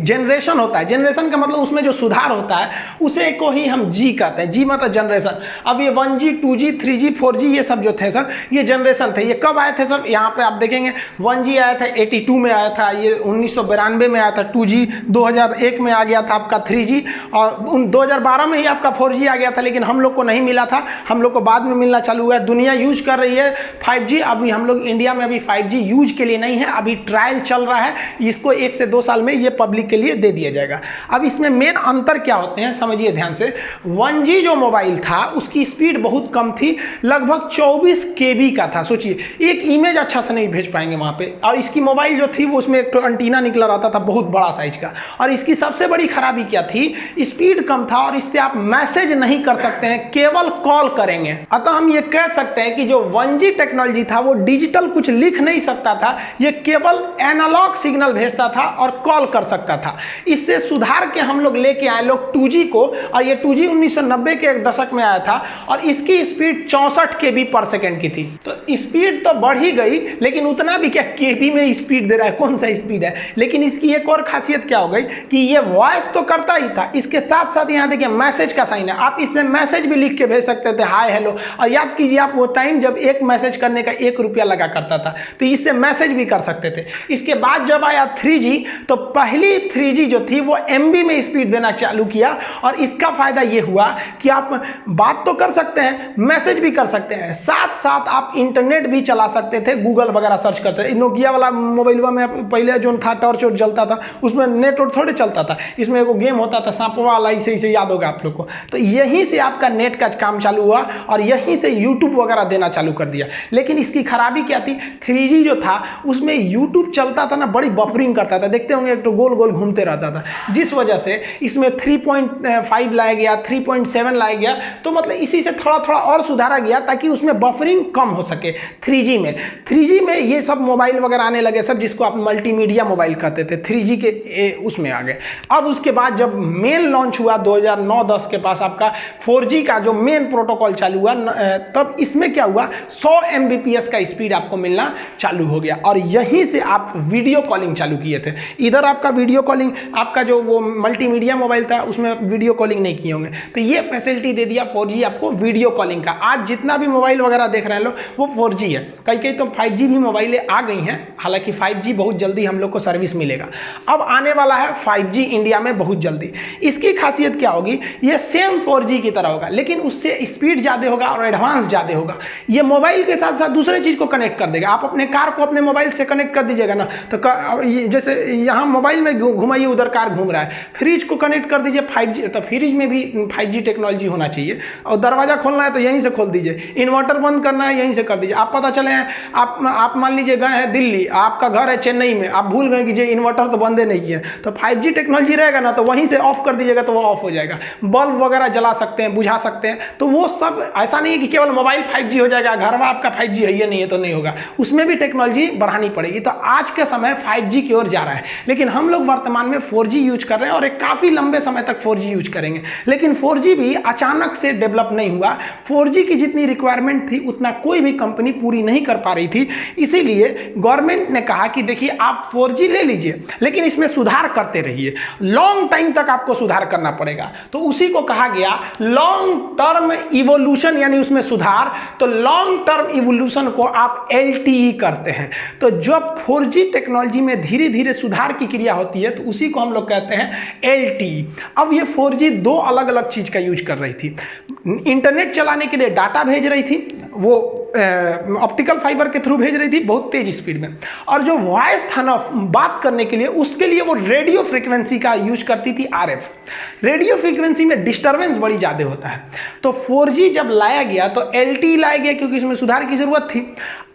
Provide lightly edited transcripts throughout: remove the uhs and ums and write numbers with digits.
Generation होता है, generation का मतलब उसमें जो सुधार होता है उसे को ही हम जी कहते हैं। जी मतलब जनरेशन। अब ये 1G 2G 3G 4G ये सब जो थे सर ये जनरेशन थे। ये कब आए थे सब, यहाँ पे आप देखेंगे 1G आया था 82 में आया था, ये 1992 में आया था 2G, 2001 में आ गया था आपका 3G, और 2012 में ही आपका 4G आ गया था, लेकिन हम लोग को नहीं मिला था, हम लोग को बाद में मिलना चालू हुआ है। दुनिया यूज कर रही है 5G, अभी हम लोग इंडिया में अभी 5G यूज के लिए नहीं है, अभी ट्रायल चल रहा है, इसको 1 से 2 साल में ये पब्लिक के लिए दे दिया जाएगा। अब इसमें मेन अंतर क्या होते हैं समझिए ध्यान से। 1G जो मोबाइल था उसकी स्पीड बहुत कम थी, लगभग 24 KB का था। सोचिए एक इमेज अच्छा से नहीं भेज पाएंगे वहां पे, और इसकी मोबाइल जो थी वो उसमें एक तो एंटीना निकला रहता था बहुत बड़ा साइज का, और इसकी सबसे बड़ी खराबी क्या थी, स्पीड कम था और इससे आप मैसेज नहीं कर सकते हैं, केवल कॉल करेंगे। अतः हम ये कह सकते हैं कि जो 1G टेक्नोलॉजी था वो डिजिटल कुछ लिख नहीं सकता था, ये केवल एनालॉग सिग्नल भेजता था और कॉल कर सकता था। इससे सुधार के हम लोग लेके आए लोग 2G को, और ये 2G 1990 के दशक में आया था, और इसकी स्पीड 64 KB पर सेकेंड की थी। तो स्पीड तो बढ़ ही गई, लेकिन उतना भी क्या KB में स्पीड दे रहा है, कौन सा स्पीड है। लेकिन इसकी एक और खासियत क्या हो गई कि ये वॉइस तो करता ही था, इसके साथ साथ यहाँ देखिए मैसेज का साइन है, आप इससे मैसेज भी लिख के भेज सकते थे, हाय हेलो। और याद कीजिए आप वो टाइम जब एक मैसेज करने का 1 रुपया लगा करता था, तो इससे मैसेज भी कर सकते थे। इसके बाद जब आया 3G, तो पहली 3G जो थी वो MB में स्पीड देना चालू किया, और इसका फायदा ये हुआ कि आप बात तो कर सकते हैं, मैसेज भी कर सकते हैं, साथ साथ आप इंटरनेट भी चला सकते थे, गूगल वगैरह सर्च करते थे। नोकिया वाला मोबाइल में पहले जो था टॉर्च और जलता था, उसमें नेट और थोड़े चलता था, इसमें एक गेम होता था सांप वाला, इसे याद होगा आप लोग को। तो यहीं से आपका नेट का काम चालू हुआ, और यहीं से यूट्यूब वगैरह देना चालू कर दिया। लेकिन इसकी खराबी क्या थी, 3G जो था उसमें यूट्यूब चलता था ना, बड़ी बफरिंग करता था, देखते होंगे एक तो गोल गोल घूमते रहता था, जिस वजह से इसमें 3.5 लाया गया, 3.7 लाया गया। तो मतलब इसी से थोड़ा थोड़ा और सुधारा गया ताकि उसमें बफरिंग कम हो सके। 3G में ये सब मोबाइल वगैरह आने लगे, सब जिसको आप मल्टीमीडिया मोबाइल कहते थे, 3G के उसमें आ गए। अब उसके बाद जब मेन लॉन्च हुआ 2009-10 के पास आपका 4G का जो मेन प्रोटोकॉल चालू हुआ, तब इसमें क्या हुआ, 100 Mbps का स्पीड आपको मिलना चालू हो गया, और यहीं से आप वीडियो कॉलिंग चालू किए थे। इधर आपका वीडियो कॉलिंग, आपका जो वो मल्टीमीडिया मोबाइल था उसमें वीडियो कॉलिंग नहीं किए होंगे, तो ये फैसिलिटी दे दिया 4G आपको वीडियो कॉलिंग का। आज जितना भी मोबाइल वगैरह देख रहे हैं लोग वो 4G है, कई तो 5G भी मोबाइलें आ गई हैं, हालांकि 5G बहुत जल्दी हम लोग को सर्विस मिलेगा। अब आने वाला है 5G इंडिया में बहुत जल्दी। इसकी खासियत क्या होगी, ये सेम 4G की तरह होगा, लेकिन उससे स्पीड ज़्यादा होगा और एडवांस ज़्यादा होगा। ये मोबाइल के साथ साथ दूसरे चीज़ को कनेक्ट कर देगा। आप अपने कार को अपने मोबाइल से कनेक्ट कर दीजिएगा ना, तो जैसे यहाँ मोबाइल में घुमाइए, उधर कार घूम रहा है, फ्रिज को कनेक्ट कर दीजिए 5G, तो फ्रिज में भी 5G टेक्नोलॉजी होना चाहिए। और दरवाजा खोलना है तो यहीं से खोल दीजिए, इन्वर्टर बंद करना है यहीं से कर दीजिए। आप पता चले आप मान लीजिए गए हैं दिल्ली, आपका घर है चेन्नई में, आप भूल गए कि जो इन्वर्टर तो बंदे नहीं किए, तो 5G टेक्नोलॉजी रहेगा ना, तो वहीं से ऑफ कर दीजिएगा तो वो ऑफ हो जाएगा। बल्ब वगैरह जला सकते हैं, बुझा सकते हैं। तो वो सब ऐसा नहीं है कि केवल मोबाइल 5G हो जाएगा, घर में आपका 5G है ये नहीं है तो नहीं होगा, उसमें भी टेक्नोलॉजी बढ़ानी पड़ेगी। तो आज के समय 5G की ओर जा रहा है, लेकिन हम लोग वर्तमान में 4G यूज कर रहे हैं, और एक काफी लंबे समय तक 4G यूज करेंगे। लेकिन 4G भी अचानक से डेवलप नहीं हुआ, 4G की जितनी रिक्वायरमेंट थी उतना कोई भी कंपनी पूरी नहीं कर पा रही थी। इसीलिए गवर्नमेंट ने कहा कि देखिए आप 4G ले लीजिए, लेकिन इसमें सुधार करते रहिए, लॉन्ग टाइम तक आपको सुधार करना पड़ेगा। तो उसी को कहा गया लॉन्ग टर्म इवोल्यूशन, यानी उसमें सुधार। तो लॉन्ग टर्म इवोल्यूशन को आप LTE करते हैं। तो जब 4G टेक्नोलॉजी में धीरे धीरे सुधार की क्रिया होती है तो उसी को हम लोग कहते हैं LTE। अब ये 4G दो अलग अलग चीज का यूज कर रही थी। इंटरनेट चलाने के लिए डाटा भेज रही थी, वो ऑप्टिकल फाइबर के थ्रू भेज रही थी बहुत तेज स्पीड में, और जो वॉइस था ना बात करने के लिए, उसके लिए वो रेडियो फ्रीक्वेंसी का यूज करती थी RF। रेडियो फ्रीक्वेंसी में डिस्टरबेंस बड़ी ज़्यादा होता है। तो 4G जब लाया गया तो LTE लाया गया, क्योंकि इसमें सुधार की जरूरत थी।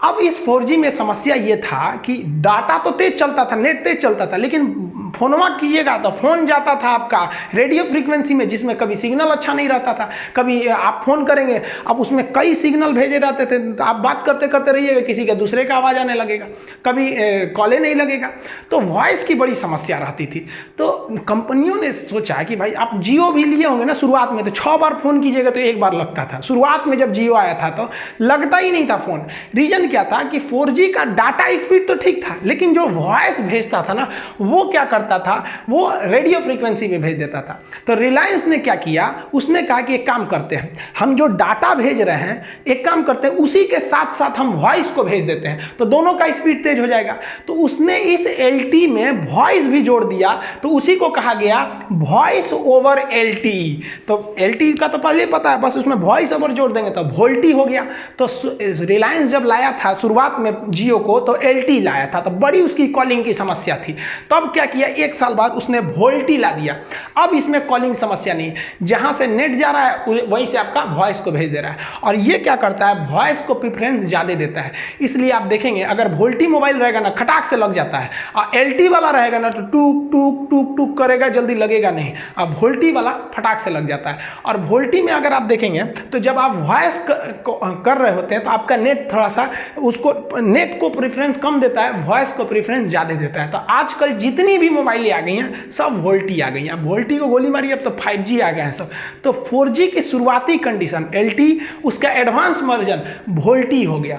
अब इस 4G में समस्या ये था कि डाटा तो तेज चलता था, नेट तेज चलता था, लेकिन फोनवा कीजिएगा तो फोन जाता था आपका रेडियो फ्रीक्वेंसी में, जिसमें कभी सिग्नल अच्छा नहीं रहता था। कभी आप फोन करेंगे, अब उसमें कई सिग्नल भेजे रहते थे, आप बात करते करते रहिएगा, किसी का दूसरे का आवाज़ आने लगेगा, कभी कॉले नहीं लगेगा। तो वॉइस की बड़ी समस्या रहती थी। तो कंपनियों ने सोचा कि भाई आप जियो भी लिए होंगे ना, शुरुआत में तो 6 बार फोन कीजिएगा तो 1 बार लगता था। शुरुआत में जब जियो आया था तो लगता ही नहीं था फोन। रीजन क्या था कि 4G का डाटा स्पीड तो ठीक था, लेकिन जो वॉइस भेजता था ना वो क्या करता करता था वो रेडियो फ्रीक्वेंसी में भेज देता था। तो रिलायंस ने क्या किया, उसने कहा कि एक काम करते हैं, हम जो डाटा भेज रहे हैं एक काम करते हैं उसी के साथ साथ हम वॉइस को भेज देते हैं, तो दोनों का स्पीड तेज हो जाएगा। तो उसने इस LTE में वॉइस भी जोड़ दिया, तो उसी को कहा गया वॉइस ओवर LTE। तो LTE का तो पहले पता है, बस उसमें वॉइस ओवर जोड़ देंगे तो VoLTE हो गया। तो रिलायंस जब लाया था शुरुआत में जियो को तो LTE लाया था, तो बड़ी उसकी कॉलिंग की समस्या थी। तब क्या किया, एक साल बाद उसने VoLTE ला दिया। अब इसमें कॉलिंग समस्या नहीं, जहां से नेट जा रहा है वहीं से आपका वॉइस को भेज दे रहा है। और ये क्या करता है, वॉइस को प्रेफरेंस ज़्यादा देता है। इसलिए आप देखेंगे अगर VoLTE मोबाइल रहेगा ना खटाक से लग जाता है, और LTE वाला रहेगा ना तो टूक टूक टूक टूक करेगा, जल्दी लगेगा नहीं। अब VoLTE वाला फटाक से लग जाता है। और VoLTE में अगर आप देखेंगे तो जब आप वॉइस कर रहे होते हैं तो आपका नेट थोड़ा सा उसको नेट को प्रेफरेंस कम देता है, वॉइस को प्रेफरेंस ज़्यादा देता है। तो आजकल जितनी भी मोबाइल आ गई हैं सब VoLTE आ गई हैं। अब VoLTE को गोली मारी, अब तो 5G आ गए हैं सब। तो 4G की शुरुआती कंडीशन LTE, उसका एडवांस वर्जन VoLTE हो गया।